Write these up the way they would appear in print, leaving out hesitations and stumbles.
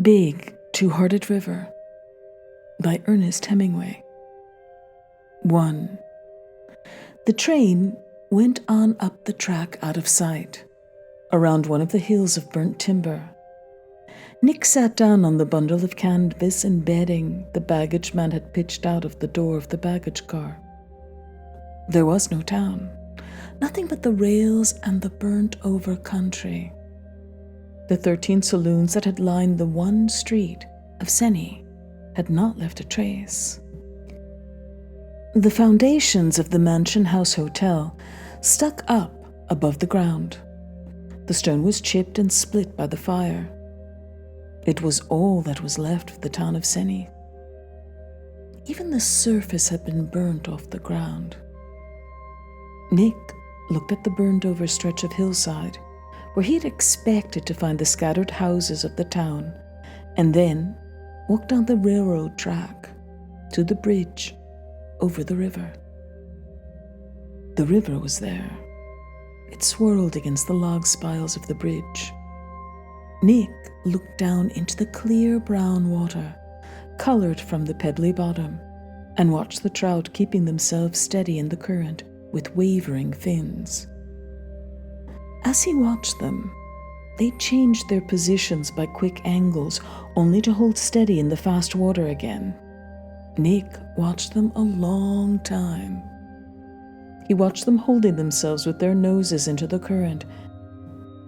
Big Two-Hearted River by Ernest Hemingway. 1. The train went on up the track out of sight, around one of the hills of burnt timber. Nick sat down on the bundle of canvas and bedding the baggage man had pitched out of the door of the baggage car. There was no town, nothing but the rails and the burnt-over country. The 13 saloons that had lined the one street of Cézanne had not left a trace. The foundations of the Mansion House Hotel stuck up above the ground. The stone was chipped and split by the fire. It was all that was left of the town of Cézanne. Even the surface had been burnt off the ground. Nick looked at the burned-over stretch of hillside where he had expected to find the scattered houses of the town, and then walked down the railroad track to the bridge over the river. The river was there. It swirled against the log spiles of the bridge. Nick looked down into the clear brown water, colored from the pebbly bottom, and watched the trout keeping themselves steady in the current with wavering fins. As he watched them, they changed their positions by quick angles, only to hold steady in the fast water again. Nick watched them a long time. He watched them holding themselves with their noses into the current.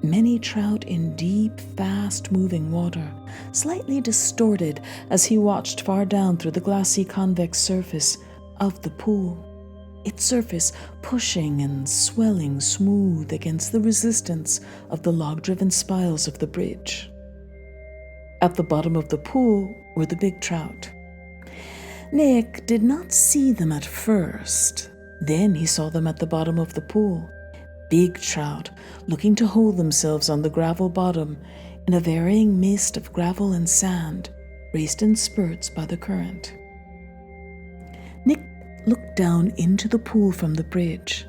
Many trout in deep, fast-moving water, slightly distorted as he watched far down through the glassy convex surface of the pool, its surface pushing and swelling smooth against the resistance of the log-driven spiles of the bridge. At the bottom of the pool were the big trout. Nick did not see them at first. Then he saw them at the bottom of the pool. Big trout, looking to hold themselves on the gravel bottom in a varying mist of gravel and sand, raced in spurts by the current. Nick looked down into the pool from the bridge.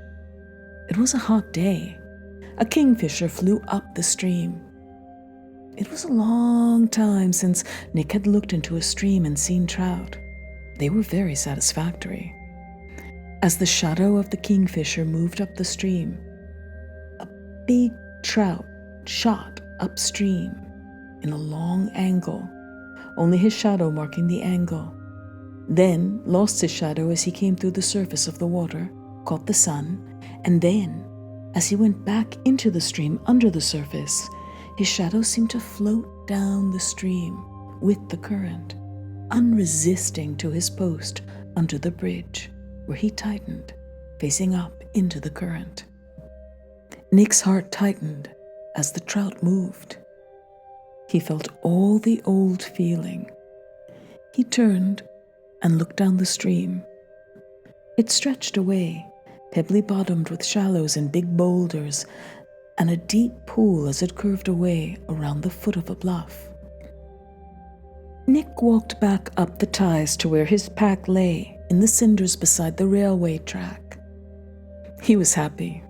It was a hot day. A kingfisher flew up the stream. It was a long time since Nick had looked into a stream and seen trout. They were very satisfactory. As the shadow of the kingfisher moved up the stream, a big trout shot upstream in a long angle, only his shadow marking the angle, then lost his shadow as he came through the surface of the water, caught the sun, and then, as he went back into the stream under the surface, his shadow seemed to float down the stream with the current, unresisting to his post under the bridge, where he tightened, facing up into the current. Nick's heart tightened as the trout moved. He felt all the old feeling. He turned and looked down the stream. It stretched away, pebbly-bottomed with shallows and big boulders, and a deep pool as it curved away around the foot of a bluff. Nick walked back up the ties to where his pack lay in the cinders beside the railway track. He was happy.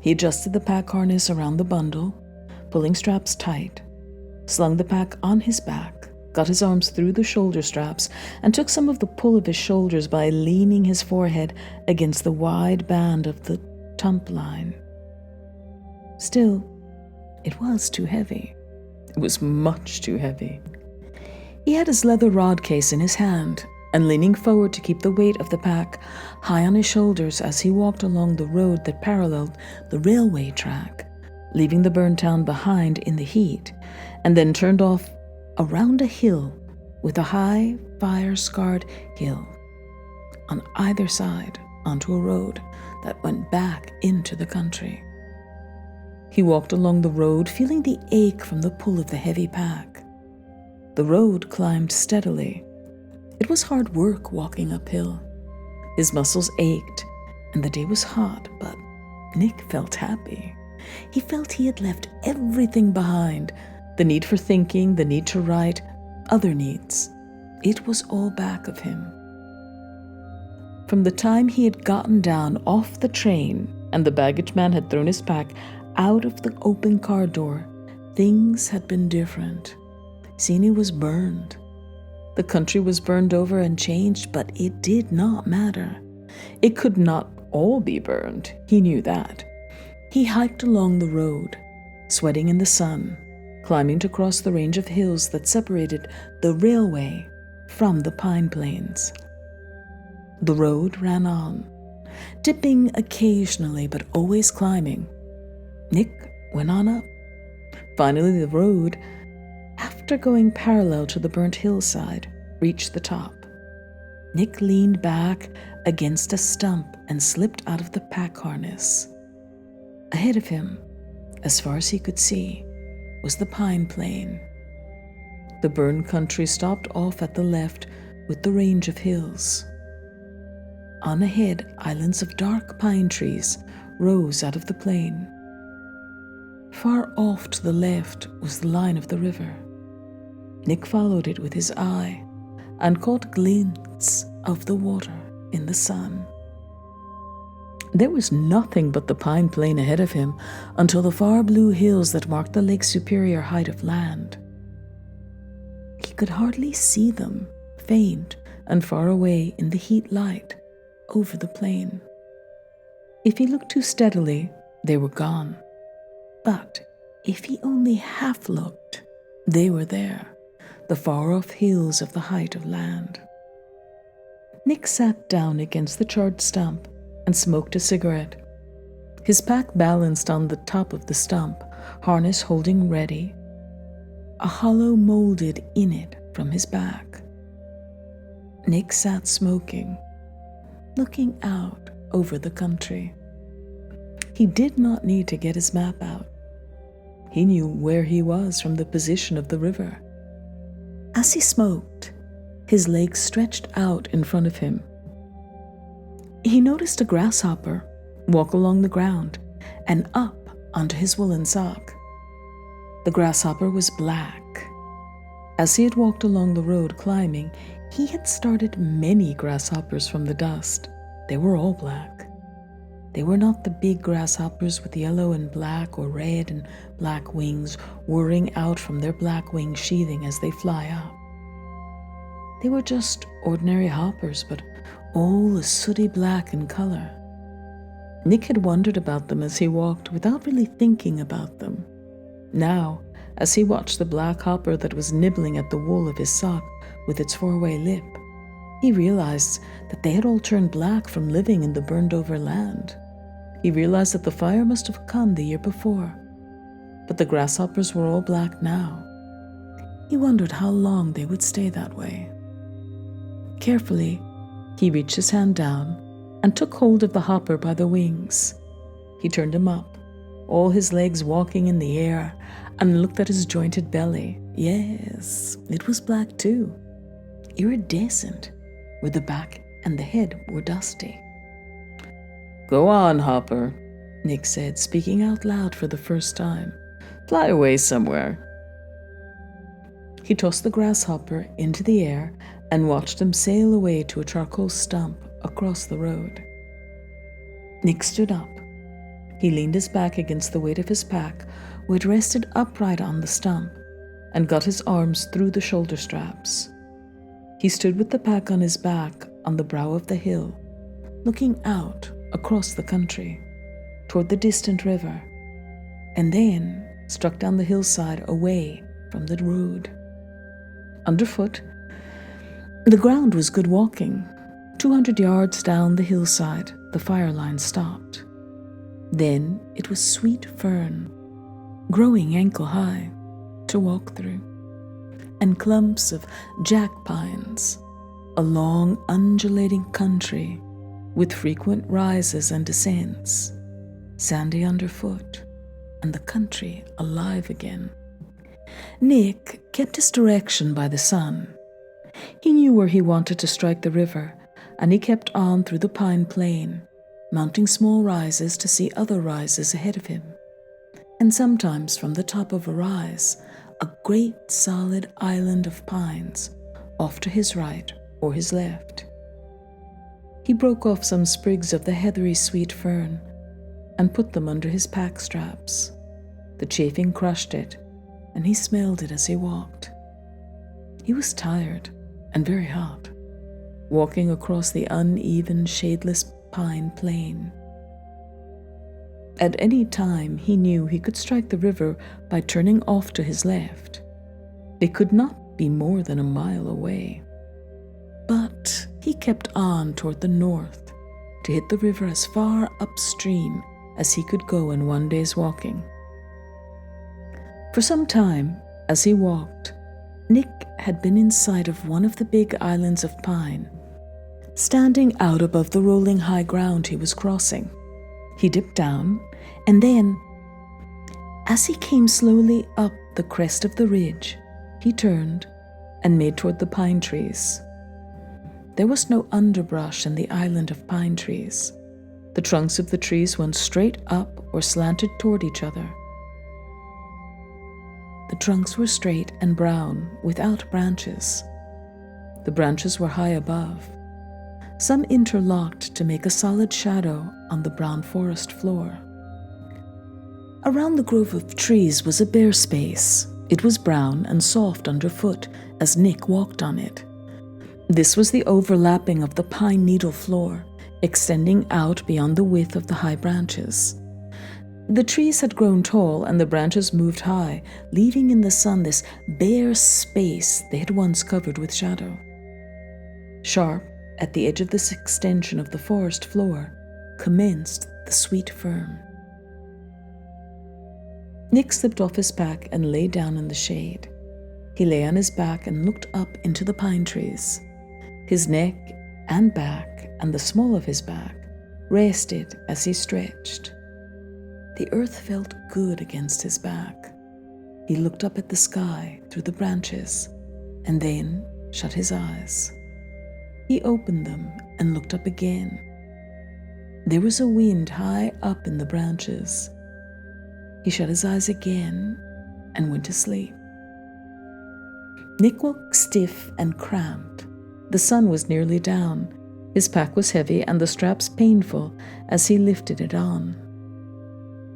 He adjusted the pack harness around the bundle, pulling straps tight, slung the pack on his back, got his arms through the shoulder straps, and took some of the pull of his shoulders by leaning his forehead against the wide band of the tump line. Still, it was too heavy. It was much too heavy. He had his leather rod case in his hand, and leaning forward to keep the weight of the pack high on his shoulders as he walked along the road that paralleled the railway track, leaving the burned town behind in the heat, and then turned off around a hill with a high, fire-scarred hill on either side onto a road that went back into the country. He walked along the road, feeling the ache from the pull of the heavy pack. The road climbed steadily. It was hard work walking uphill. His muscles ached, and the day was hot, but Nick felt happy. He felt he had left everything behind, the need for thinking, the need to write, other needs. It was all back of him. From the time he had gotten down off the train and the baggage man had thrown his pack out of the open car door, things had been different. Sini was burned. The country was burned over and changed, but it did not matter. It could not all be burned. He knew that. He hiked along the road, sweating in the sun, climbing to cross the range of hills that separated the railway from the pine plains. The road ran on, dipping occasionally but always climbing. Nick went on up. Finally, the road, after going parallel to the burnt hillside, reached the top. Nick leaned back against a stump and slipped out of the pack harness. Ahead of him, as far as he could see, was the pine plain. The burned country stopped off at the left with the range of hills. On ahead, islands of dark pine trees rose out of the plain. Far off to the left was the line of the river. Nick followed it with his eye and caught glints of the water in the sun. There was nothing but the pine plain ahead of him until the far blue hills that marked the lake's superior height of land. He could hardly see them, faint and far away in the heat light over the plain. If he looked too steadily, they were gone. But if he only half looked, they were there, the far-off hills of the height of land. Nick sat down against the charred stump and smoked a cigarette. His pack balanced on the top of the stump, harness holding ready, a hollow molded in it from his back. Nick sat smoking, looking out over the country. He did not need to get his map out. He knew where he was from the position of the river. As he smoked, his legs stretched out in front of him. He noticed a grasshopper walk along the ground and up onto his woolen sock. The grasshopper was black. As he had walked along the road climbing, he had started many grasshoppers from the dust. They were all black. They were not the big grasshoppers with yellow and black or red and black wings whirring out from their black wing sheathing as they fly up. They were just ordinary hoppers, but all a sooty black in color. Nick had wondered about them as he walked without really thinking about them. Now, as he watched the black hopper that was nibbling at the wool of his sock with its four-way lip, he realized that they had all turned black from living in the burned-over land. He realized that the fire must have come the year before, but the grasshoppers were all black now. He wondered how long they would stay that way. Carefully, he reached his hand down and took hold of the hopper by the wings. He turned him up, all his legs walking in the air, and looked at his jointed belly. Yes, it was black too, iridescent, where the back and the head were dusty. "Go on, Hopper," Nick said, speaking out loud for the first time. "Fly away somewhere." He tossed the grasshopper into the air and watched him sail away to a charcoal stump across the road. Nick stood up. He leaned his back against the weight of his pack, which rested upright on the stump, and got his arms through the shoulder straps. He stood with the pack on his back on the brow of the hill, looking out across the country, toward the distant river, and then struck down the hillside away from the road. Underfoot, the ground was good walking. 200 yards down the hillside, the fire line stopped. Then it was sweet fern, growing ankle-high, to walk through, and clumps of jack pines, a long undulating country with frequent rises and descents, sandy underfoot, and the country alive again. Nick kept his direction by the sun. He knew where he wanted to strike the river, and he kept on through the pine plain, mounting small rises to see other rises ahead of him, and sometimes from the top of a rise, a great solid island of pines off to his right or his left. He broke off some sprigs of the heathery sweet fern and put them under his pack straps. The chafing crushed it, and he smelled it as he walked. He was tired and very hot, walking across the uneven, shadeless pine plain. At any time, he knew he could strike the river by turning off to his left. It could not be more than a mile away. But he kept on toward the north to hit the river as far upstream as he could go in one day's walking. For some time, as he walked, Nick had been in sight of one of the big islands of pine, standing out above the rolling high ground he was crossing. He dipped down, and then, as he came slowly up the crest of the ridge, he turned and made toward the pine trees. There was no underbrush in the island of pine trees. The trunks of the trees went straight up or slanted toward each other. The trunks were straight and brown, without branches. The branches were high above. Some interlocked to make a solid shadow on the brown forest floor. Around the grove of trees was a bare space. It was brown and soft underfoot as Nick walked on it. This was the overlapping of the pine needle floor, extending out beyond the width of the high branches. The trees had grown tall and the branches moved high, leaving in the sun this bare space they had once covered with shadow. Sharp, at the edge of this extension of the forest floor, commenced the sweet fern. Nick slipped off his pack and lay down in the shade. He lay on his back and looked up into the pine trees. His neck and back and the small of his back rested as he stretched. The earth felt good against his back. He looked up at the sky through the branches and then shut his eyes. He opened them and looked up again. There was a wind high up in the branches. He shut his eyes again and went to sleep. Nick woke stiff and cramped. The sun was nearly down. His pack was heavy and the straps painful as he lifted it on.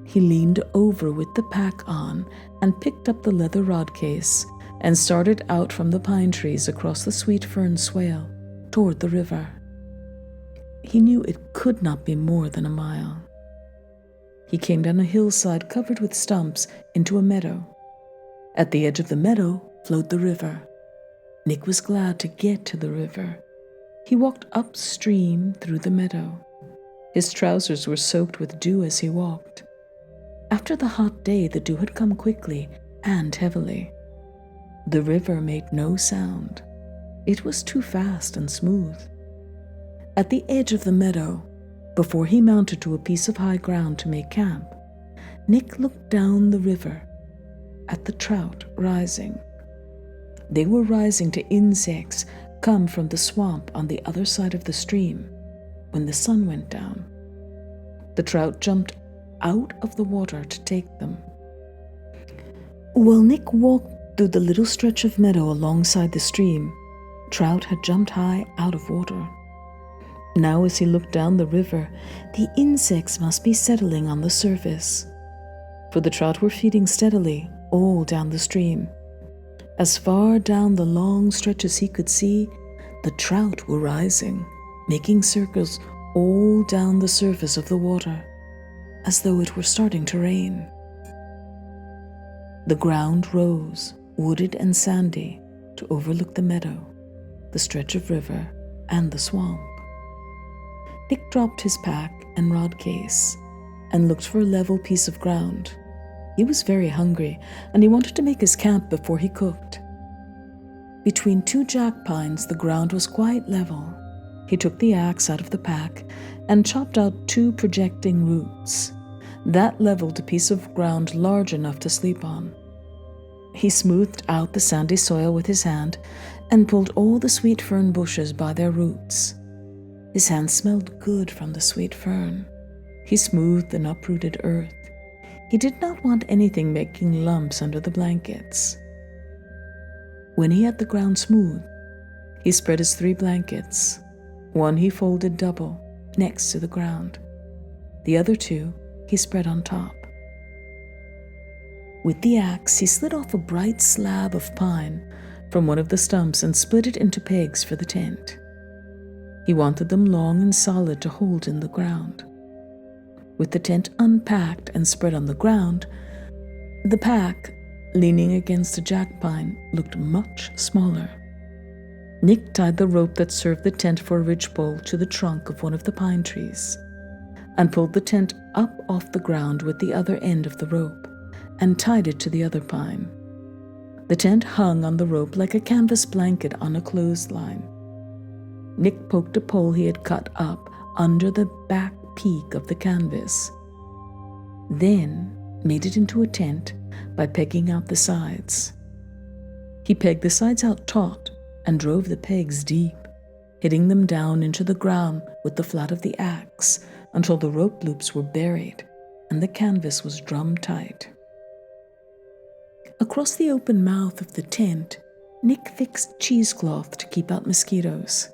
He leaned over with the pack on and picked up the leather rod case and started out from the pine trees across the sweet fern swale toward the river. He knew it could not be more than a mile. He came down a hillside covered with stumps into a meadow. At the edge of the meadow flowed the river. Nick was glad to get to the river. He walked upstream through the meadow. His trousers were soaked with dew as he walked. After the hot day, the dew had come quickly and heavily. The river made no sound. It was too fast and smooth. At the edge of the meadow, before he mounted to a piece of high ground to make camp, Nick looked down the river at the trout rising. They were rising to insects come from the swamp on the other side of the stream when the sun went down. The trout jumped out of the water to take them. While Nick walked through the little stretch of meadow alongside the stream, trout had jumped high out of water. Now as he looked down the river, the insects must be settling on the surface, for the trout were feeding steadily all down the stream. As far down the long stretch as he could see, the trout were rising, making circles all down the surface of the water, as though it were starting to rain. The ground rose, wooded and sandy, to overlook the meadow, the stretch of river, and the swamp. Nick dropped his pack and rod case and looked for a level piece of ground. He was very hungry, and he wanted to make his camp before he cooked. Between two jack pines, the ground was quite level. He took the axe out of the pack and chopped out 2 projecting roots. That leveled a piece of ground large enough to sleep on. He smoothed out the sandy soil with his hand and pulled all the sweet fern bushes by their roots. His hand smelled good from the sweet fern. He smoothed and uprooted earth. He did not want anything making lumps under the blankets. When he had the ground smooth, he spread his 3 blankets. One he folded double next to the ground. The other 2 he spread on top. With the axe, he slid off a bright slab of pine, from one of the stumps and split it into pegs for the tent. He wanted them long and solid to hold in the ground. With the tent unpacked and spread on the ground, the pack, leaning against a jack pine, looked much smaller. Nick tied the rope that served the tent for a ridgepole to the trunk of one of the pine trees and pulled the tent up off the ground with the other end of the rope and tied it to the other pine. The tent hung on the rope like a canvas blanket on a clothesline. Nick poked a pole he had cut up under the back peak of the canvas, then made it into a tent by pegging out the sides. He pegged the sides out taut and drove the pegs deep, hitting them down into the ground with the flat of the axe until the rope loops were buried and the canvas was drummed tight. Across the open mouth of the tent, Nick fixed cheesecloth to keep out mosquitoes.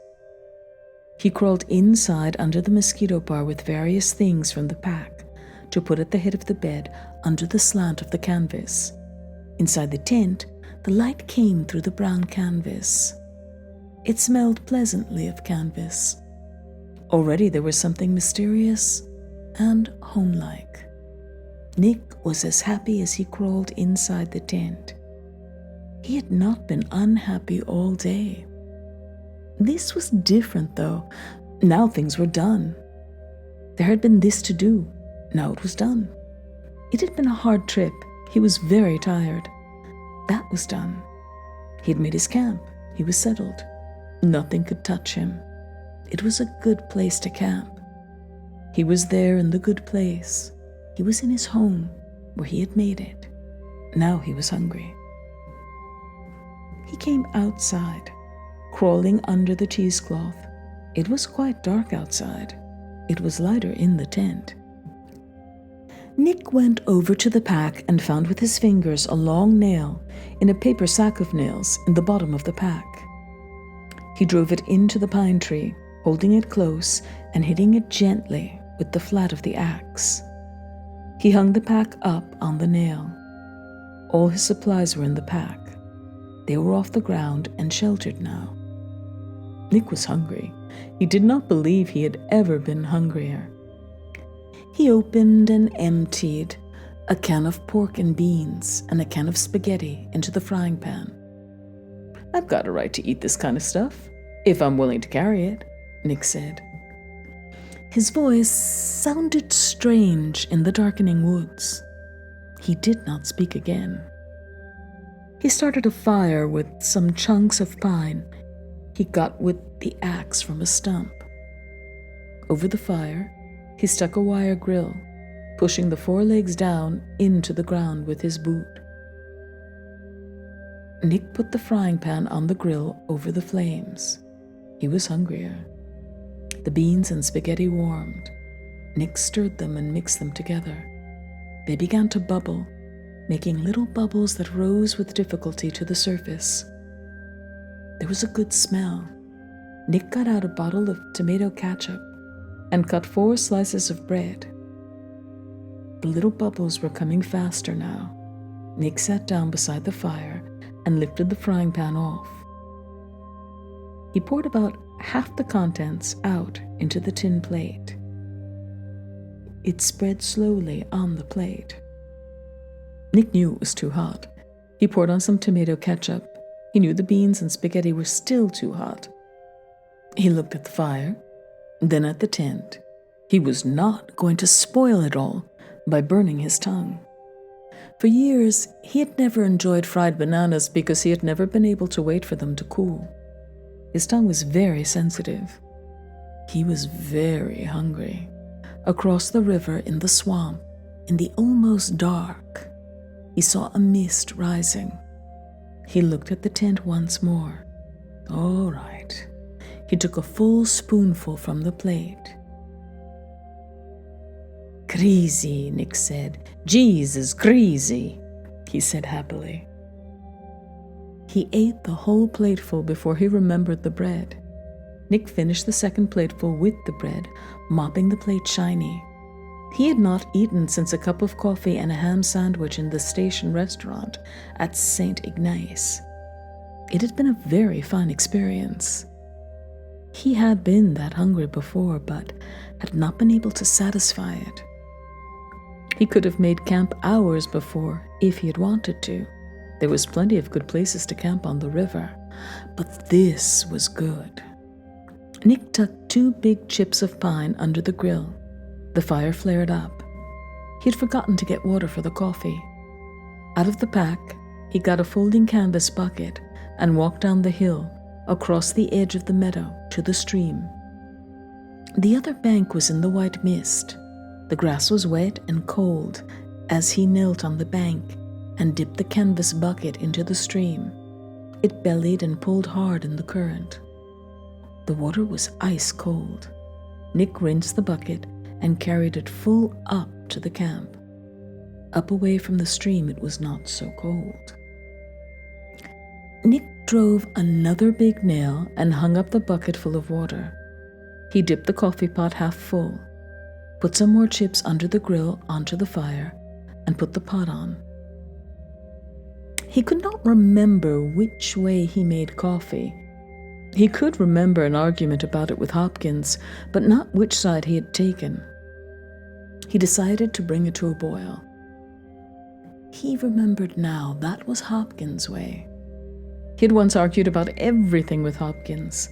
He crawled inside under the mosquito bar with various things from the pack to put at the head of the bed under the slant of the canvas. Inside the tent, the light came through the brown canvas. It smelled pleasantly of canvas. Already there was something mysterious and homelike. Nick was as happy as he crawled inside the tent. He had not been unhappy all day. This was different, though. Now things were done. There had been this to do. Now it was done. It had been a hard trip. He was very tired. That was done. He had made his camp. He was settled. Nothing could touch him. It was a good place to camp. He was there in the good place. He was in his home, where he had made it. Now he was hungry. He came outside, crawling under the cheesecloth. It was quite dark outside. It was lighter in the tent. Nick went over to the pack and found with his fingers a long nail in a paper sack of nails in the bottom of the pack. He drove it into the pine tree, holding it close and hitting it gently with the flat of the axe. He hung the pack up on the nail. All his supplies were in the pack. They were off the ground and sheltered now. Nick was hungry. He did not believe he had ever been hungrier. He opened and emptied a can of pork and beans and a can of spaghetti into the frying pan. "I've got a right to eat this kind of stuff, if I'm willing to carry it," Nick said. His voice sounded strange in the darkening woods. He did not speak again. He started a fire with some chunks of pine he got with the axe from a stump. Over the fire, he stuck a wire grill, pushing the forelegs down into the ground with his boot. Nick put the frying pan on the grill over the flames. He was hungrier. The beans and spaghetti warmed. Nick stirred them and mixed them together. They began to bubble, making little bubbles that rose with difficulty to the surface. There was a good smell. Nick got out a bottle of tomato ketchup and cut 4 slices of bread. The little bubbles were coming faster now. Nick sat down beside the fire and lifted the frying pan off. He poured about half the contents out into the tin plate. It spread slowly on the plate. Nick knew it was too hot. He poured on some tomato ketchup. He knew the beans and spaghetti were still too hot. He looked at the fire, then at the tent. He was not going to spoil it all by burning his tongue. For years, he had never enjoyed fried bananas because he had never been able to wait for them to cool. His tongue was very sensitive. He was very hungry. Across the river in the swamp, in the almost dark, he saw a mist rising. He looked at the tent once more. All right. He took a full spoonful from the plate. "Crazy," Nick said. "Jesus, crazy," he said happily. He ate the whole plateful before he remembered the bread. Nick finished the second plateful with the bread, mopping the plate shiny. He had not eaten since a cup of coffee and a ham sandwich in the station restaurant at St. Ignace. It had been a very fine experience. He had been that hungry before, but had not been able to satisfy it. He could have made camp hours before if he had wanted to. There was plenty of good places to camp on the river, but this was good. Nick tucked 2 big chips of pine under the grill. The fire flared up. He had forgotten to get water for the coffee. Out of the pack, he got a folding canvas bucket and walked down the hill, across the edge of the meadow to the stream. The other bank was in the white mist. The grass was wet and cold as he knelt on the bank and dipped the canvas bucket into the stream. It bellied and pulled hard in the current. The water was ice cold. Nick rinsed the bucket and carried it full up to the camp. Up away from the stream, it was not so cold. Nick drove another big nail and hung up the bucket full of water. He dipped the coffee pot half full, put some more chips under the grill onto the fire, and put the pot on. He could not remember which way he made coffee. He could remember an argument about it with Hopkins, but not which side he had taken. He decided to bring it to a boil. He remembered now that was Hopkins' way. He had once argued about everything with Hopkins.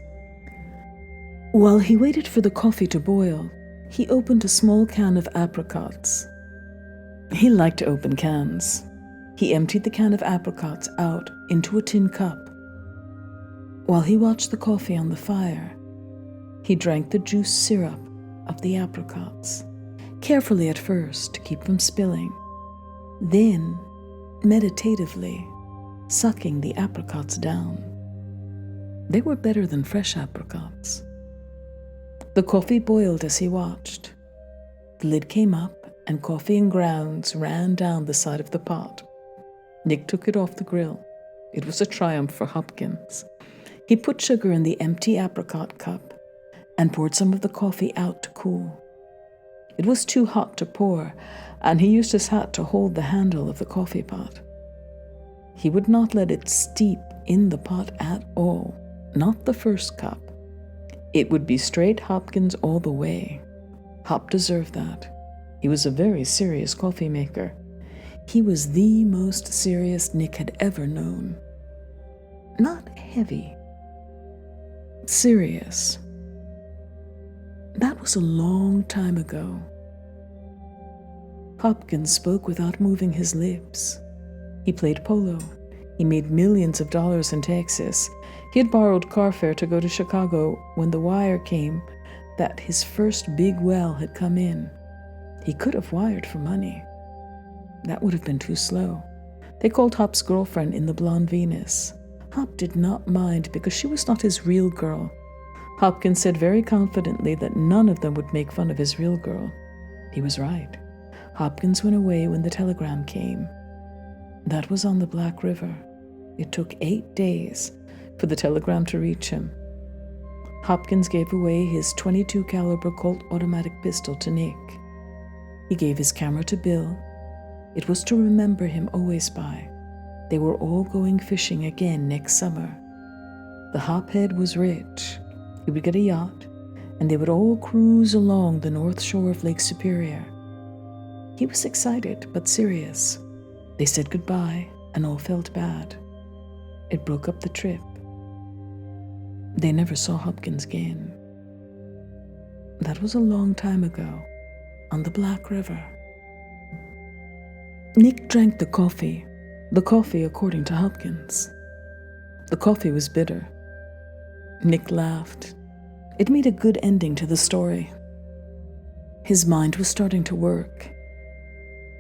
While he waited for the coffee to boil, he opened a small can of apricots. He liked to open cans. He emptied the can of apricots out into a tin cup. While he watched the coffee on the fire, he drank the juice syrup of the apricots, carefully at first to keep from spilling, then meditatively sucking the apricots down. They were better than fresh apricots. The coffee boiled as he watched. The lid came up and coffee and grounds ran down the side of the pot. Nick took it off the grill. It was a triumph for Hopkins. He put sugar in the empty apricot cup and poured some of the coffee out to cool. It was too hot to pour, and he used his hat to hold the handle of the coffee pot. He would not let it steep in the pot at all, not the first cup. It would be straight Hopkins all the way. Hop deserved that. He was a very serious coffee maker. He was the most serious Nick had ever known. Not heavy. Serious. That was a long time ago. Hopkins spoke without moving his lips. He played polo. He made millions of dollars in Texas. He had borrowed car fare to go to Chicago when the wire came that his first big well had come in. He could have wired for money. That would have been too slow. They called Hop's girlfriend in the Blonde Venus. Hop did not mind because she was not his real girl. Hopkins said very confidently that none of them would make fun of his real girl. He was right. Hopkins went away when the telegram came. That was on the Black River. It took 8 days for the telegram to reach him. Hopkins gave away his .22 caliber Colt automatic pistol to Nick. He gave his camera to Bill. It was to remember him always by. They were all going fishing again next summer. The hophead was rich. He would get a yacht, and they would all cruise along the north shore of Lake Superior. He was excited but serious. They said goodbye, and all felt bad. It broke up the trip. They never saw Hopkins again. That was a long time ago, on the Black River. Nick drank the coffee according to Hopkins. The coffee was bitter. Nick laughed. It made a good ending to the story. His mind was starting to work.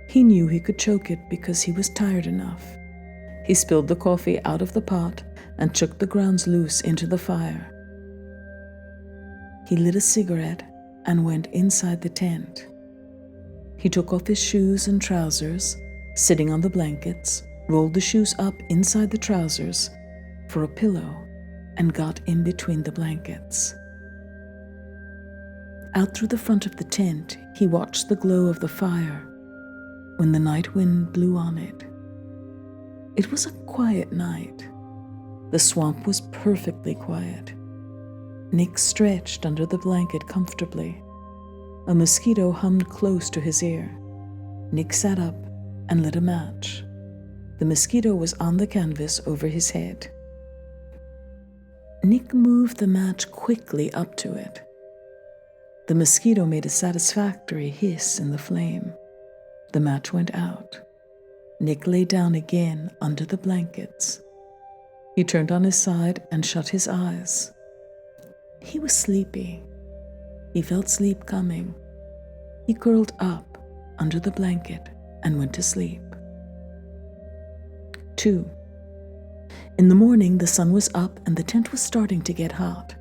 He knew he could choke it because he was tired enough. He spilled the coffee out of the pot and shook the grounds loose into the fire. He lit a cigarette and went inside the tent. He took off his shoes and trousers, sitting on the blankets, rolled the shoes up inside the trousers for a pillow, and got in between the blankets. Out through the front of the tent, he watched the glow of the fire when the night wind blew on it. It was a quiet night. The swamp was perfectly quiet. Nick stretched under the blanket comfortably. A mosquito hummed close to his ear. Nick sat up and lit a match. The mosquito was on the canvas over his head. Nick moved the match quickly up to it. The mosquito made a satisfactory hiss in the flame. The match went out. Nick lay down again under the blankets. He turned on his side and shut his eyes. He was sleepy. He felt sleep coming. He curled up under the blanket and went to sleep. 2. In the morning, the sun was up and the tent was starting to get hot.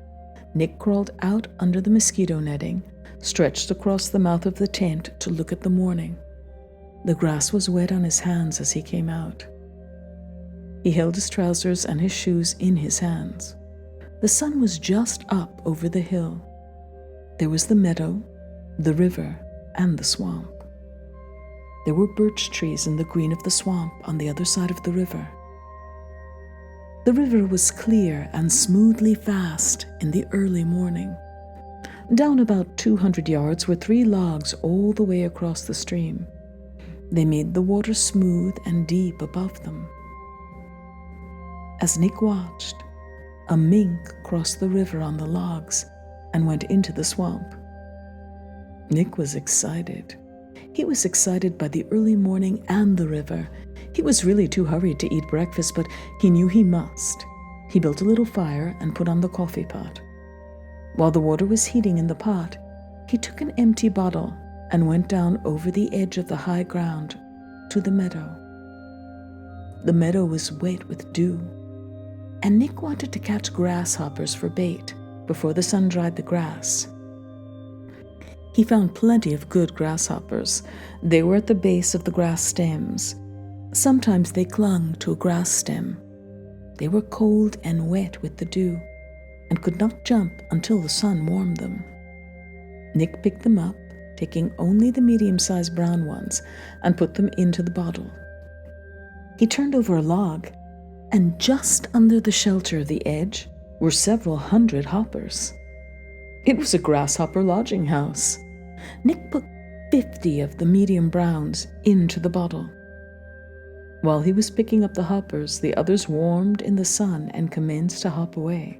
Nick crawled out under the mosquito netting, stretched across the mouth of the tent to look at the morning. The grass was wet on his hands as he came out. He held his trousers and his shoes in his hands. The sun was just up over the hill. There was the meadow, the river, and the swamp. There were birch trees in the green of the swamp on the other side of the river. The river was clear and smoothly fast in the early morning. Down about 200 yards were 3 logs all the way across the stream. They made the water smooth and deep above them. As Nick watched, a mink crossed the river on the logs and went into the swamp. Nick was excited. He was excited by the early morning and the river. He was really too hurried to eat breakfast, but he knew he must. He built a little fire and put on the coffee pot. While the water was heating in the pot, he took an empty bottle and went down over the edge of the high ground to the meadow. The meadow was wet with dew, and Nick wanted to catch grasshoppers for bait before the sun dried the grass. He found plenty of good grasshoppers. They were at the base of the grass stems. Sometimes they clung to a grass stem. They were cold and wet with the dew and could not jump until the sun warmed them. Nick picked them up, taking only the medium-sized brown ones, and put them into the bottle. He turned over a log, and just under the shelter of the edge were several hundred hoppers. It was a grasshopper lodging house. Nick put 50 of the medium browns into the bottle. While he was picking up the hoppers, the others warmed in the sun and commenced to hop away.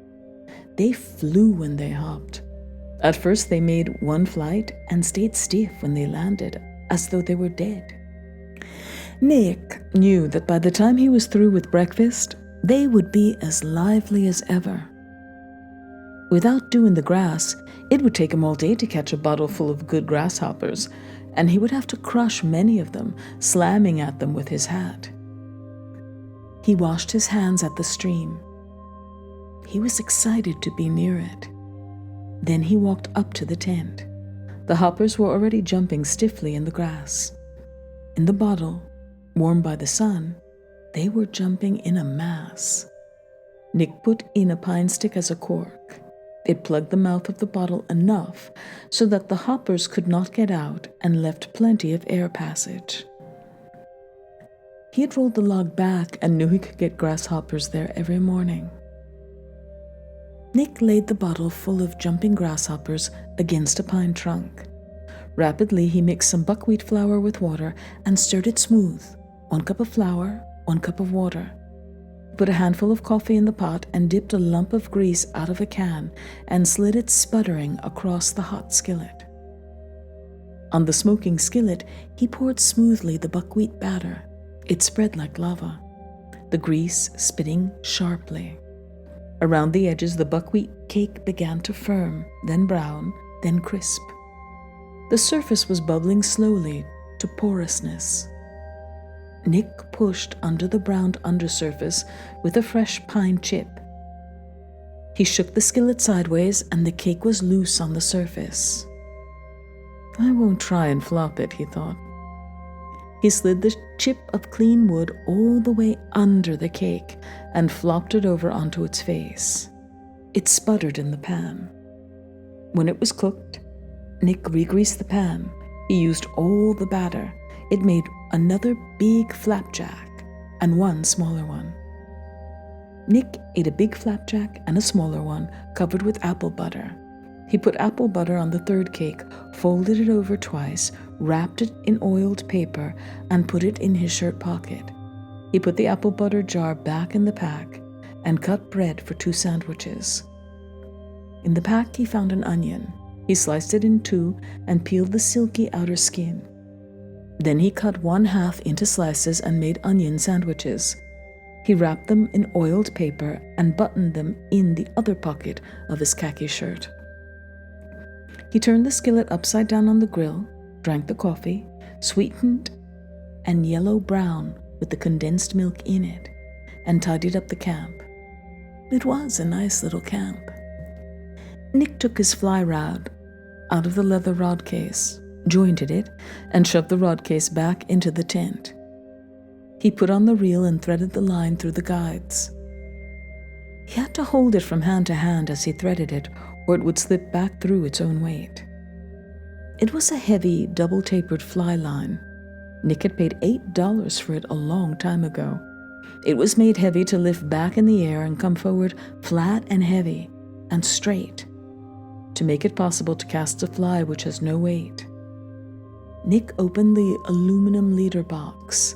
They flew when they hopped. At first they made one flight and stayed stiff when they landed, as though they were dead. Nick knew that by the time he was through with breakfast, they would be as lively as ever. Without dew in the grass, it would take him all day to catch a bottle full of good grasshoppers, and he would have to crush many of them, slamming at them with his hat. He washed his hands at the stream. He was excited to be near it. Then he walked up to the tent. The hoppers were already jumping stiffly in the grass. In the bottle, warmed by the sun, they were jumping in a mass. Nick put in a pine stick as a cork. It plugged the mouth of the bottle enough so that the hoppers could not get out and left plenty of air passage. He had rolled the log back and knew he could get grasshoppers there every morning. Nick laid the bottle full of jumping grasshoppers against a pine trunk. Rapidly, he mixed some buckwheat flour with water and stirred it smooth. 1 cup of flour, 1 cup of water. Put a handful of coffee in the pot and dipped a lump of grease out of a can and slid it sputtering across the hot skillet. On the smoking skillet, he poured smoothly the buckwheat batter. It spread like lava, the grease spitting sharply. Around the edges, the buckwheat cake began to firm, then brown, then crisp. The surface was bubbling slowly to porousness. Nick pushed under the browned undersurface with a fresh pine chip. He shook the skillet sideways and the cake was loose on the surface. I won't try and flop it, he thought. He slid the chip of clean wood all the way under the cake and flopped it over onto its face. It sputtered in the pan. When it was cooked, Nick regreased the pan. He used all the batter. It made another big flapjack and 1 smaller one. Nick ate a big flapjack and a smaller one covered with apple butter. He put apple butter on the third cake, folded it over twice, wrapped it in oiled paper, and put it in his shirt pocket. He put the apple butter jar back in the pack and cut bread for 2 sandwiches. In the pack, he found an onion. He sliced it in 2 and peeled the silky outer skin. Then he cut 1/2 into slices and made onion sandwiches. He wrapped them in oiled paper and buttoned them in the other pocket of his khaki shirt. He turned the skillet upside down on the grill, drank the coffee, sweetened and yellow-brown with the condensed milk in it, and tidied up the camp. It was a nice little camp. Nick took his fly rod out of the leather rod case, jointed it, and shoved the rod case back into the tent. He put on the reel and threaded the line through the guides. He had to hold it from hand to hand as he threaded it, or it would slip back through its own weight. It was a heavy, double-tapered fly line. Nick had paid $8 for it a long time ago. It was made heavy to lift back in the air and come forward flat and heavy and straight, to make it possible to cast a fly which has no weight. Nick opened the aluminum leader box.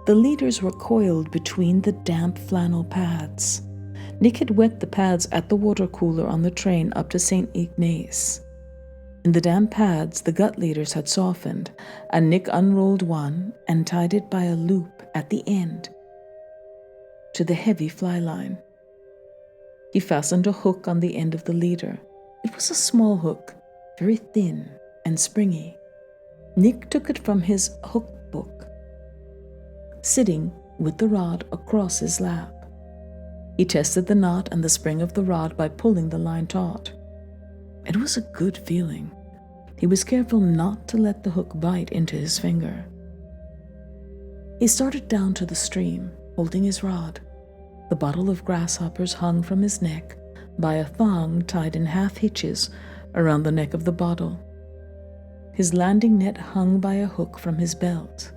The leaders were coiled between the damp flannel pads. Nick had wet the pads at the water cooler on the train up to St. Ignace. In the damp pads, the gut leaders had softened, and Nick unrolled one and tied it by a loop at the end to the heavy fly line. He fastened a hook on the end of the leader. It was a small hook, very thin and springy. Nick took it from his hook book, sitting with the rod across his lap. He tested the knot and the spring of the rod by pulling the line taut. It was a good feeling. He was careful not to let the hook bite into his finger. He started down to the stream, holding his rod. The bottle of grasshoppers hung from his neck by a thong tied in half hitches around the neck of the bottle. His landing net hung by a hook from his belt.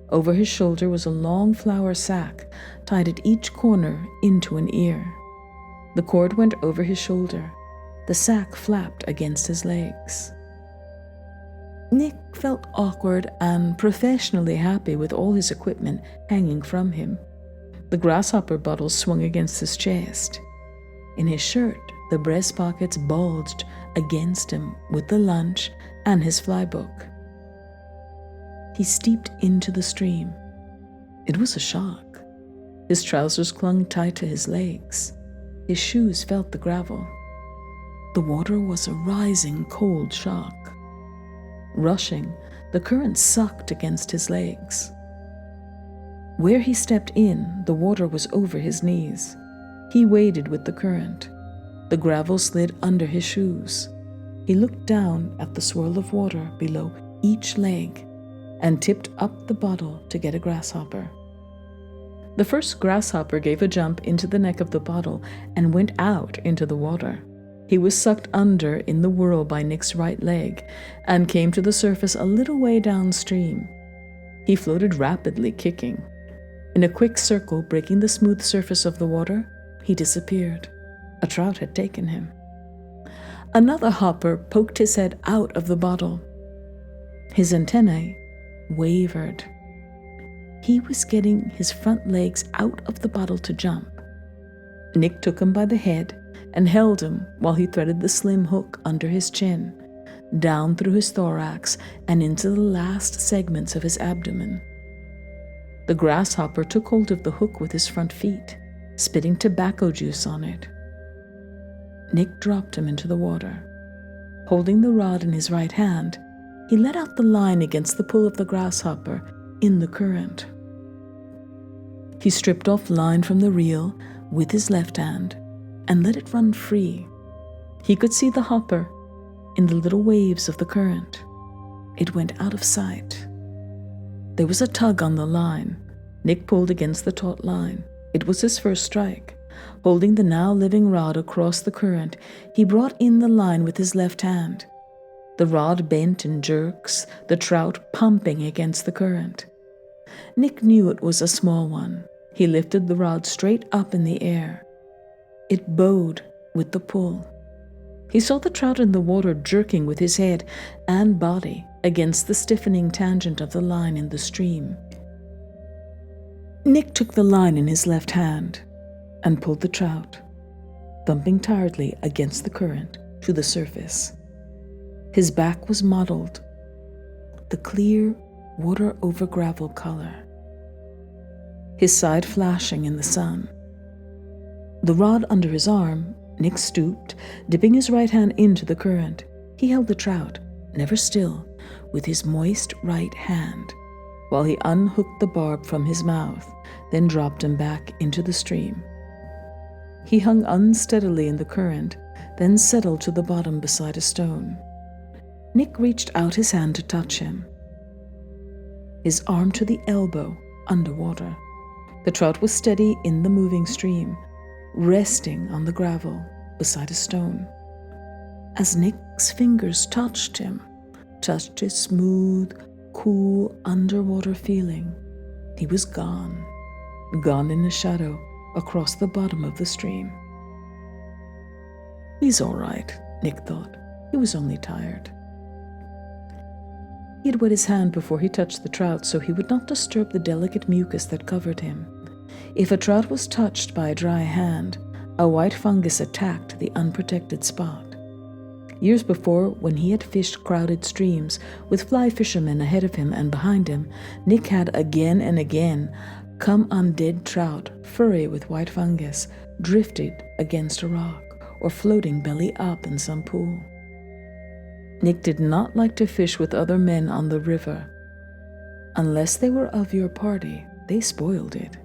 Over his shoulder was a long flour sack tied at each corner into an ear. The cord went over his shoulder. The sack flapped against his legs. Nick felt awkward and professionally happy with all his equipment hanging from him. The grasshopper bottle swung against his chest. In his shirt, the breast pockets bulged against him with the lunch and his fly book. He steeped into the stream. It was a shock. His trousers clung tight to his legs. His shoes felt the gravel. The water was a rising cold shock. Rushing, the current sucked against his legs. Where he stepped in, the water was over his knees. He waded with the current. The gravel slid under his shoes. He looked down at the swirl of water below each leg and tipped up the bottle to get a grasshopper. The first grasshopper gave a jump into the neck of the bottle and went out into the water. He was sucked under in the whirl by Nick's right leg and came to the surface a little way downstream. He floated rapidly, kicking. In a quick circle, breaking the smooth surface of the water, he disappeared. A trout had taken him. Another hopper poked his head out of the bottle. His antennae wavered. He was getting his front legs out of the bottle to jump. Nick took him by the head and held him while he threaded the slim hook under his chin, down through his thorax and into the last segments of his abdomen. The grasshopper took hold of the hook with his front feet, spitting tobacco juice on it. Nick dropped him into the water. Holding the rod in his right hand, he let out the line against the pull of the grasshopper in the current. He stripped off line from the reel with his left hand and let it run free. He could see the hopper in the little waves of the current. It went out of sight. There was a tug on the line. Nick pulled against the taut line. It was his first strike. Holding the now living rod across the current, he brought in the line with his left hand. The rod bent in jerks, the trout pumping against the current. Nick knew it was a small one. He lifted the rod straight up in the air. It bowed with the pull. He saw the trout in the water jerking with his head and body against the stiffening tangent of the line in the stream. Nick took the line in his left hand and pulled the trout, thumping tiredly against the current, to the surface. His back was mottled, the clear water over gravel color, his side flashing in the sun. The rod under his arm, Nick stooped, dipping his right hand into the current. He held the trout, never still, with his moist right hand, while he unhooked the barb from his mouth, then dropped him back into the stream. He hung unsteadily in the current, then settled to the bottom beside a stone. Nick reached out his hand to touch him, his arm to the elbow, underwater. The trout was steady in the moving stream, resting on the gravel beside a stone. As Nick's fingers touched his smooth, cool, underwater feeling, he was gone in a shadow across the bottom of the stream. He's all right, Nick thought. He was only tired. He had wet his hand before he touched the trout so he would not disturb the delicate mucus that covered him. If a trout was touched by a dry hand, a white fungus attacked the unprotected spot. Years before, when he had fished crowded streams with fly fishermen ahead of him and behind him, Nick had again and again come on dead trout, furry with white fungus, drifted against a rock or floating belly up in some pool. Nick did not like to fish with other men on the river. Unless they were of your party, they spoiled it.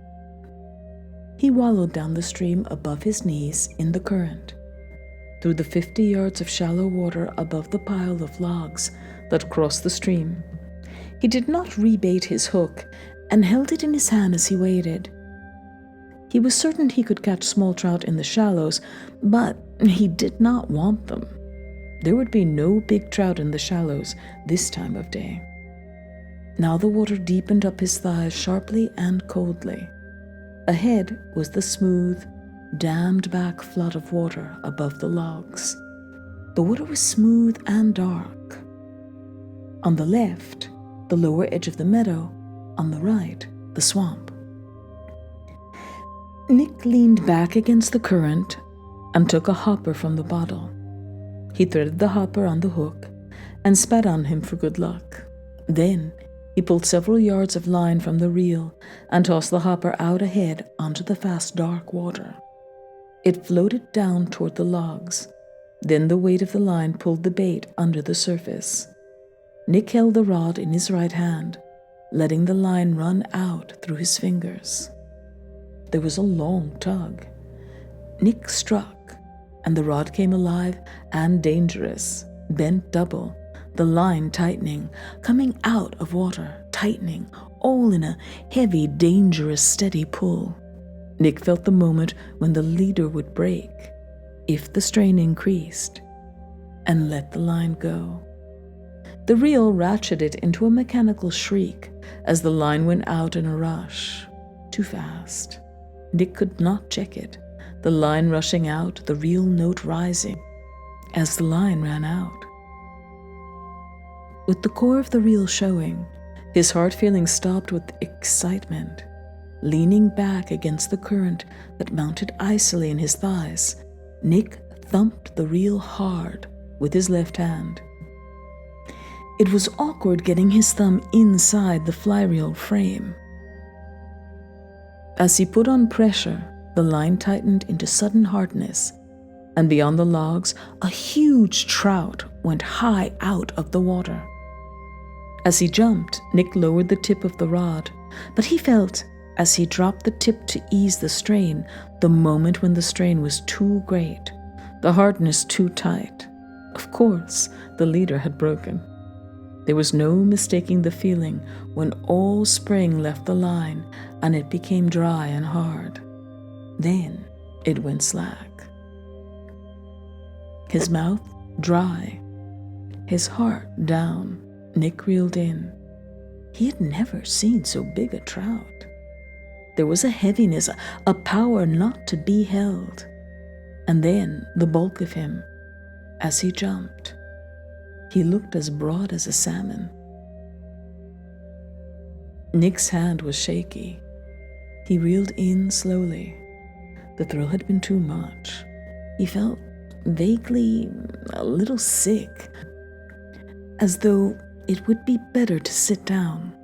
He wallowed down the stream above his knees in the current, through the 50 yards of shallow water above the pile of logs that crossed the stream. He did not rebait his hook and held it in his hand as he waited. He was certain he could catch small trout in the shallows, but he did not want them. There would be no big trout in the shallows this time of day. Now the water deepened up his thighs sharply and coldly. Ahead was the smooth, dammed-back flood of water above the logs. The water was smooth and dark. On the left, the lower edge of the meadow. On the right, the swamp. Nick leaned back against the current and took a hopper from the bottle. He threaded the hopper on the hook and spat on him for good luck. Then he pulled several yards of line from the reel and tossed the hopper out ahead onto the fast dark water. It floated down toward the logs. Then the weight of the line pulled the bait under the surface. Nick held the rod in his right hand, letting the line run out through his fingers. There was a long tug. Nick struck, and the rod came alive and dangerous, bent double, the line tightening, coming out of water, tightening, all in a heavy, dangerous, steady pull. Nick felt the moment when the leader would break, if the strain increased, and let the line go. The reel ratcheted into a mechanical shriek as the line went out in a rush. Too fast. Nick could not check it. The line rushing out, the reel note rising as the line ran out. With the core of the reel showing, his heart feeling stopped with excitement. Leaning back against the current that mounted icily in his thighs, Nick thumped the reel hard with his left hand. It was awkward getting his thumb inside the flyreel frame. As he put on pressure, the line tightened into sudden hardness, and beyond the logs, a huge trout went high out of the water. As he jumped, Nick lowered the tip of the rod, but he felt, as he dropped the tip to ease the strain, the moment when the strain was too great, the hardness too tight. Of course, the leader had broken. There was no mistaking the feeling when all spring left the line and it became dry and hard. Then it went slack. His mouth dry, his heart down, Nick reeled in. He had never seen so big a trout. There was a heaviness, a power not to be held. and then the bulk of him. As he jumped, he looked as broad as a salmon. Nick's hand was shaky. He reeled in slowly. The thrill had been too much. He felt vaguely a little sick, as though it would be better to sit down.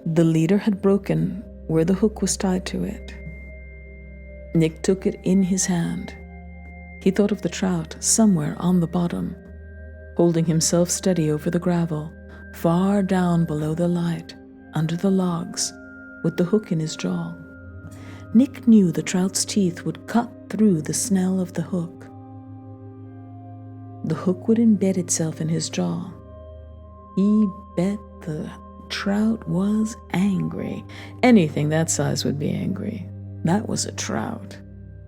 The leader had broken where the hook was tied to it. Nick took it in his hand. He thought of the trout somewhere on the bottom, holding himself steady over the gravel, far down below the light, under the logs, with the hook in his jaw. Nick knew the trout's teeth would cut through the snell of the hook. The hook would embed itself in his jaw. He bet the trout was angry. Anything that size would be angry. That was a trout.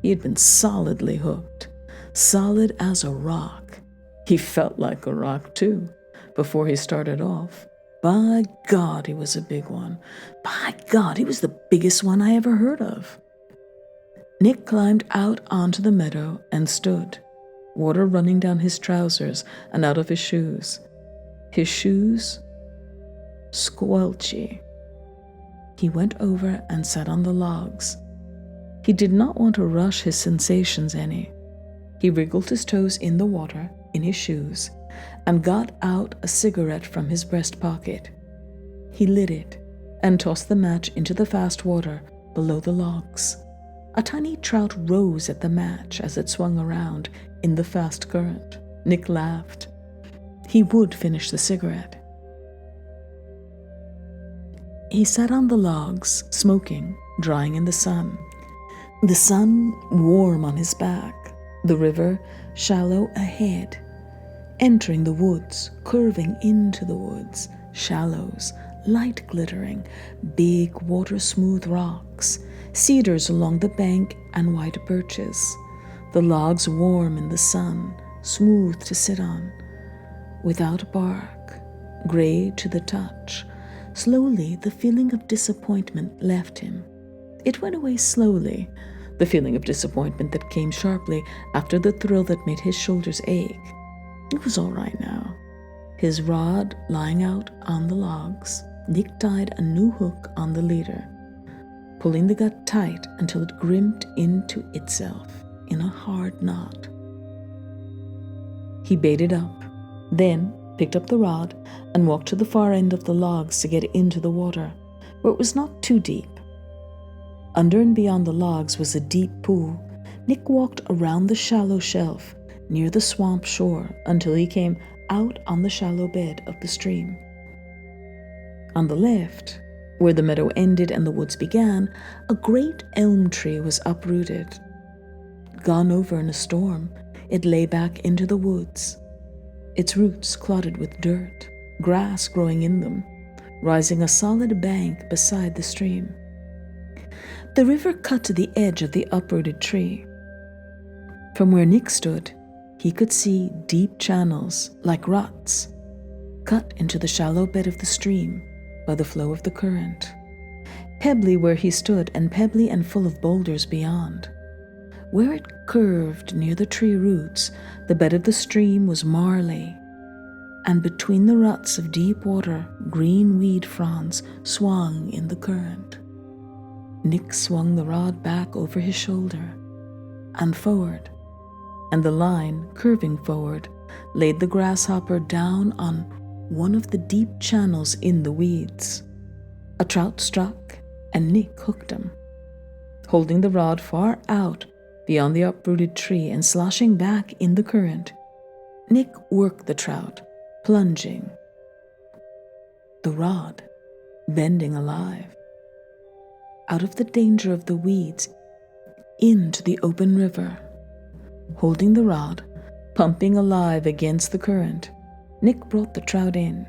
He had been solidly hooked, solid as a rock. He felt like a rock, too, before he started off. By God, he was a big one. By God, he was the biggest one I ever heard of. Nick climbed out onto the meadow and stood, water running down his trousers and out of his shoes. His shoes, squelchy. He went over and sat on the logs. He did not want to rush his sensations any. He wriggled his toes in the water, in his shoes, and got out a cigarette from his breast pocket. He lit it and tossed the match into the fast water below the logs. A tiny trout rose at the match as it swung around in the fast current. Nick laughed. He would finish the cigarette. He sat on the logs, smoking, drying in the sun. The sun warm on his back, the river shallow ahead, entering the woods, curving into the woods, shallows, light glittering, big water-smooth rocks, cedars along the bank and white birches, the logs warm in the sun, smooth to sit on, without bark, gray to the touch. Slowly, the feeling of disappointment left him. It went away slowly, the feeling of disappointment that came sharply after the thrill that made his shoulders ache. It was all right now. His rod lying out on the logs, Nick tied a new hook on the leader, pulling the gut tight until it gripped into itself in a hard knot. He baited up, then picked up the rod and walked to the far end of the logs to get into the water, where it was not too deep. Under and beyond the logs was a deep pool. Nick walked around the shallow shelf near the swamp shore until he came out on the shallow bed of the stream. On the left, where the meadow ended and the woods began, a great elm tree was uprooted. Gone over in a storm, it lay back into the woods, its roots clotted with dirt, grass growing in them, rising a solid bank beside the stream. The river cut to the edge of the uprooted tree. From where Nick stood, he could see deep channels, like ruts, cut into the shallow bed of the stream by the flow of the current. Pebbly where he stood, and pebbly and full of boulders beyond. Where it curved near the tree roots, the bed of the stream was marly, and between the ruts of deep water, green weed fronds swung in the current. Nick swung the rod back over his shoulder and forward, and the line, curving forward, laid the grasshopper down on one of the deep channels in the weeds. A trout struck, and Nick hooked him. Holding the rod far out beyond the uprooted tree and sloshing back in the current, Nick worked the trout, plunging. The rod, bending alive, out of the danger of the weeds, into the open river. Holding the rod, pumping alive against the current, Nick brought the trout in.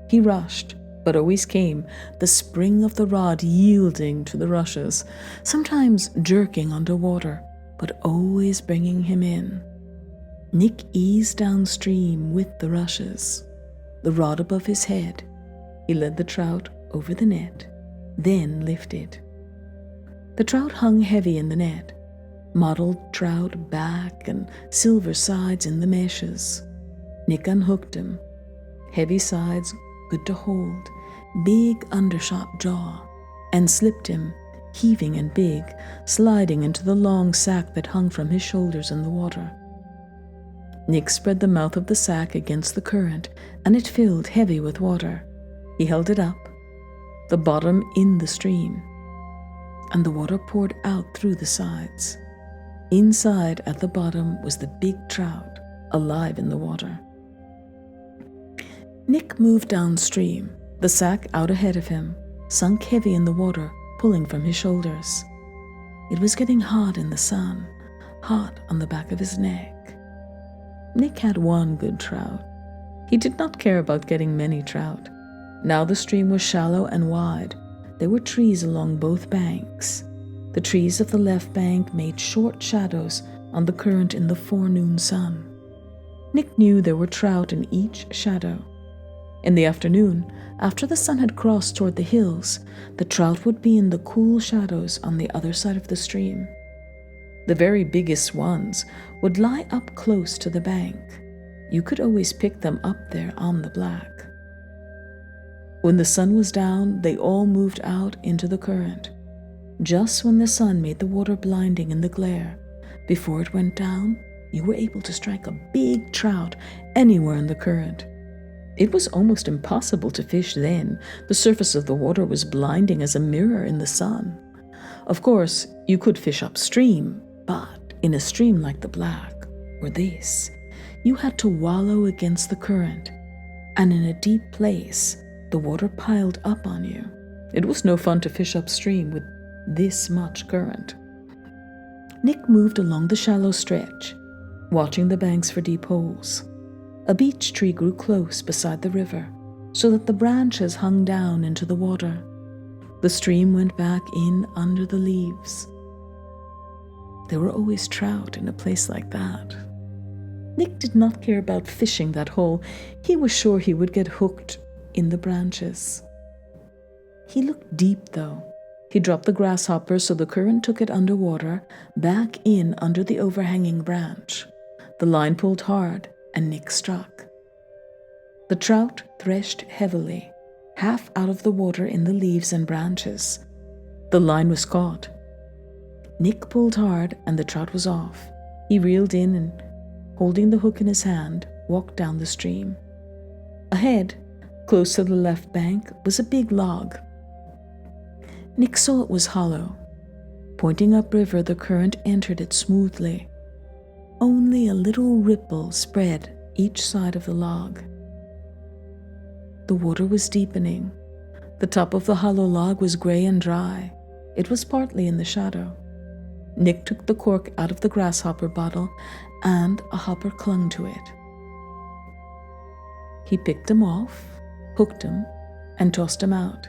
He rushed, but always came, the spring of the rod yielding to the rushes, sometimes jerking underwater, but always bringing him in. Nick eased downstream with the rushes, the rod above his head. He led the trout over the net, then lifted. The trout hung heavy in the net. mottled trout back and silver sides in the meshes. Nick unhooked him. Heavy sides, good to hold, big undershot jaw, and slipped him, heaving and big, sliding into the long sack that hung from his shoulders in the water. Nick spread the mouth of the sack against the current, and it filled heavy with water. He held it up, the bottom in the stream, and the water poured out through the sides. Inside at the bottom was the big trout, alive in the water. Nick moved downstream, the sack out ahead of him, sunk heavy in the water, pulling from his shoulders. It was getting hot in the sun, hot on the back of his neck. Nick had one good trout. He did not care about getting many trout. Now the stream was shallow and wide. There were trees along both banks. The trees of the left bank made short shadows on the current in the forenoon sun. Nick knew there were trout in each shadow. In the afternoon, after the sun had crossed toward the hills, the trout would be in the cool shadows on the other side of the stream. The very biggest ones would lie up close to the bank. You could always pick them up there on the black. When the sun was down, they all moved out into the current. Just when the sun made the water blinding in the glare, before it went down, you were able to strike a big trout anywhere in the current. It was almost impossible to fish then. The surface of the water was blinding as a mirror in the sun. Of course, you could fish upstream, but in a stream like the Black, or this, you had to wallow against the current, and in a deep place, the water piled up on you. It was no fun to fish upstream with this much current. Nick moved along the shallow stretch, watching the banks for deep holes. A beech tree grew close beside the river, so that the branches hung down into the water. The stream went back in under the leaves. There were always trout in a place like that. Nick did not care about fishing that hole. He was sure he would get hooked in the branches. He looked deep, though. He dropped the grasshopper so the current took it underwater, back in under the overhanging branch. The line pulled hard, and Nick struck. The trout threshed heavily, half out of the water in the leaves and branches. The line was caught. Nick pulled hard, and the trout was off. He reeled in and, holding the hook in his hand, walked down the stream. Ahead, close to the left bank, was a big log. Nick saw it was hollow. Pointing upriver, the current entered it smoothly. Only a little ripple spread each side of the log. The water was deepening. The top of the hollow log was gray and dry. It was partly in the shadow. Nick took the cork out of the grasshopper bottle, and a hopper clung to it. He picked him off, hooked him, and tossed him out.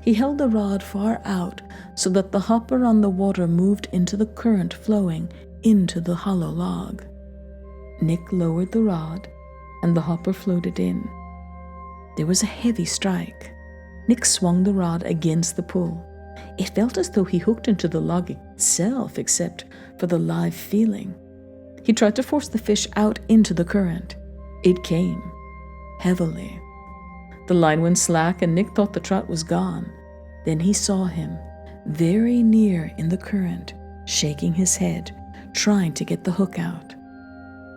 He held the rod far out so that the hopper on the water moved into the current flowing into the hollow log. Nick lowered the rod, and the hopper floated in. There was a heavy strike. Nick swung the rod against the pull. It felt as though he hooked into the log itself, except for the live feeling. He tried to force the fish out into the current. It came, heavily. The line went slack, and Nick thought the trout was gone. Then he saw him, very near in the current, shaking his head, trying to get the hook out.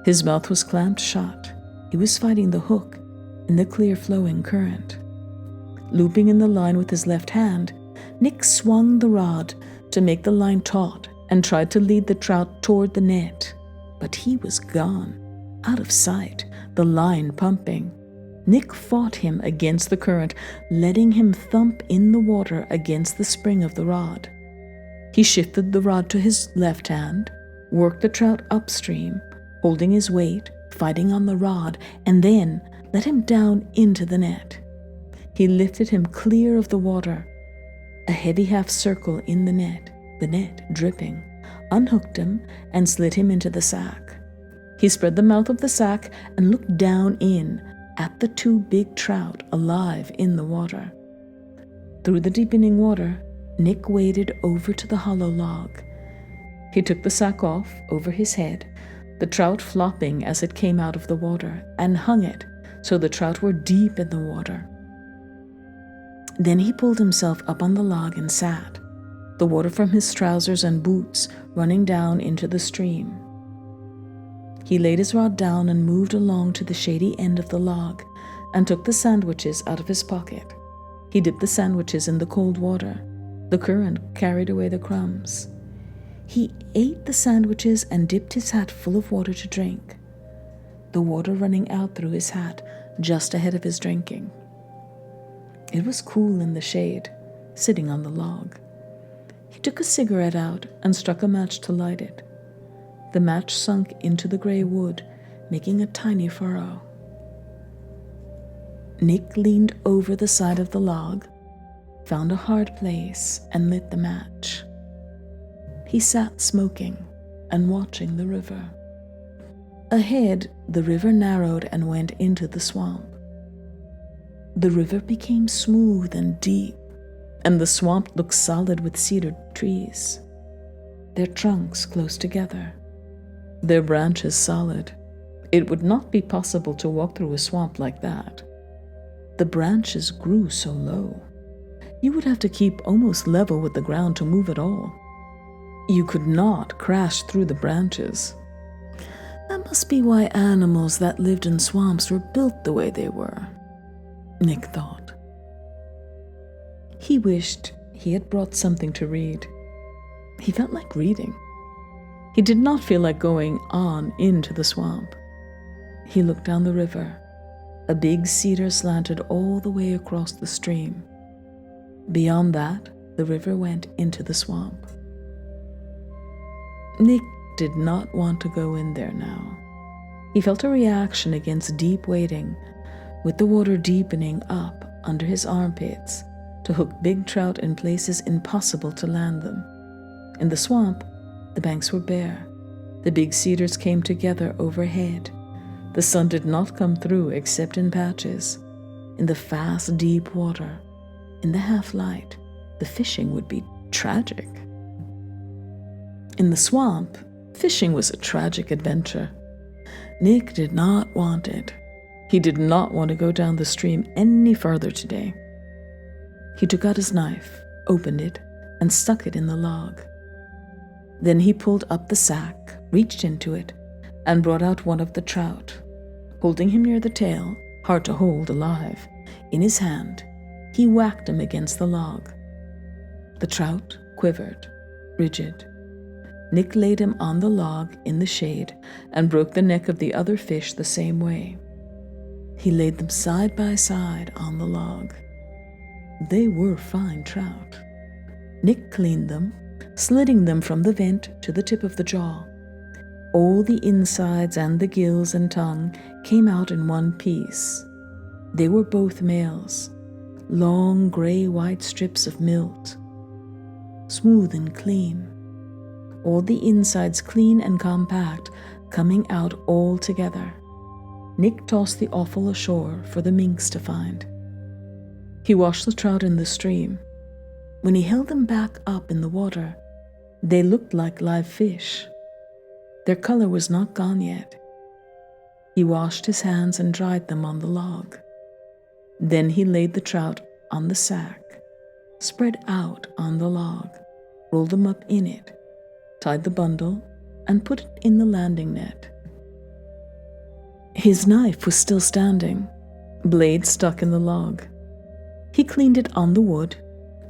His mouth was clamped shut. He was fighting the hook in the clear flowing current. Looping in the line with his left hand, Nick swung the rod to make the line taut and tried to lead the trout toward the net. But he was gone, out of sight, the line pumping. Nick fought him against the current, letting him thump in the water against the spring of the rod. He shifted the rod to his left hand, worked the trout upstream, holding his weight, fighting on the rod, and then let him down into the net. He lifted him clear of the water, a heavy half circle in the net dripping, unhooked him, and slid him into the sack. He spread the mouth of the sack and looked down in at the two big trout alive in the water. Through the deepening water, Nick waded over to the hollow log. He took the sack off over his head, the trout flopping as it came out of the water, and hung it so the trout were deep in the water. Then he pulled himself up on the log and sat, the water from his trousers and boots running down into the stream. He laid his rod down and moved along to the shady end of the log and took the sandwiches out of his pocket. He dipped the sandwiches in the cold water. The current carried away the crumbs. He ate the sandwiches and dipped his hat full of water to drink, the water running out through his hat just ahead of his drinking. It was cool in the shade, sitting on the log. He took a cigarette out and struck a match to light it. The match sunk into the gray wood, making a tiny furrow. Nick leaned over the side of the log, found a hard place, and lit the match. He sat smoking and watching the river. Ahead, the river narrowed and went into the swamp. The river became smooth and deep, and the swamp looked solid with cedar trees, their trunks close together, their branches solid. It would not be possible to walk through a swamp like that. The branches grew so low. You would have to keep almost level with the ground to move at all. You could not crash through the branches. That must be why animals that lived in swamps were built the way they were, Nick thought. He wished he had brought something to read. He felt like reading. He did not feel like going on into the swamp. He looked down the river. A big cedar slanted all the way across the stream. Beyond that, the river went into the swamp. Nick did not want to go in there now. He felt a reaction against deep wading, with the water deepening up under his armpits to hook big trout in places impossible to land them. In the swamp, the banks were bare. The big cedars came together overhead. The sun did not come through except in patches. In the fast, deep water, in the half-light, the fishing would be tragic. In the swamp, fishing was a tragic adventure. Nick did not want it. He did not want to go down the stream any further today. He took out his knife, opened it, and stuck it in the log. Then he pulled up the sack, reached into it, and brought out one of the trout. Holding him near the tail, hard to hold alive, in his hand, he whacked him against the log. The trout quivered, rigid. Nick laid him on the log in the shade and broke the neck of the other fish the same way. He laid them side by side on the log. They were fine trout. Nick cleaned them, slitting them from the vent to the tip of the jaw. All the insides and the gills and tongue came out in one piece. They were both males, long gray-white strips of milt, smooth and clean. All the insides clean and compact, coming out all together. Nick tossed the offal ashore for the minks to find. He washed the trout in the stream. When he held them back up in the water, they looked like live fish. Their color was not gone yet. He washed his hands and dried them on the log. Then he laid the trout on the sack, spread out on the log, rolled them up in it, tied the bundle, and put it in the landing net. His knife was still standing, blade stuck in the log. He cleaned it on the wood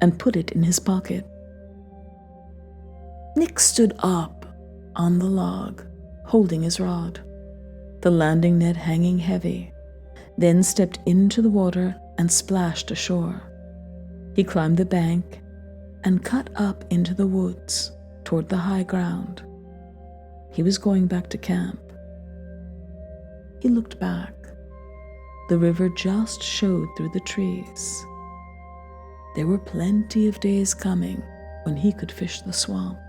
and put it in his pocket. Nick stood up on the log, holding his rod, the landing net hanging heavy, then stepped into the water and splashed ashore. He climbed the bank and cut up into the woods toward the high ground. He was going back to camp. He looked back. The river just showed through the trees. There were plenty of days coming when he could fish the swamp.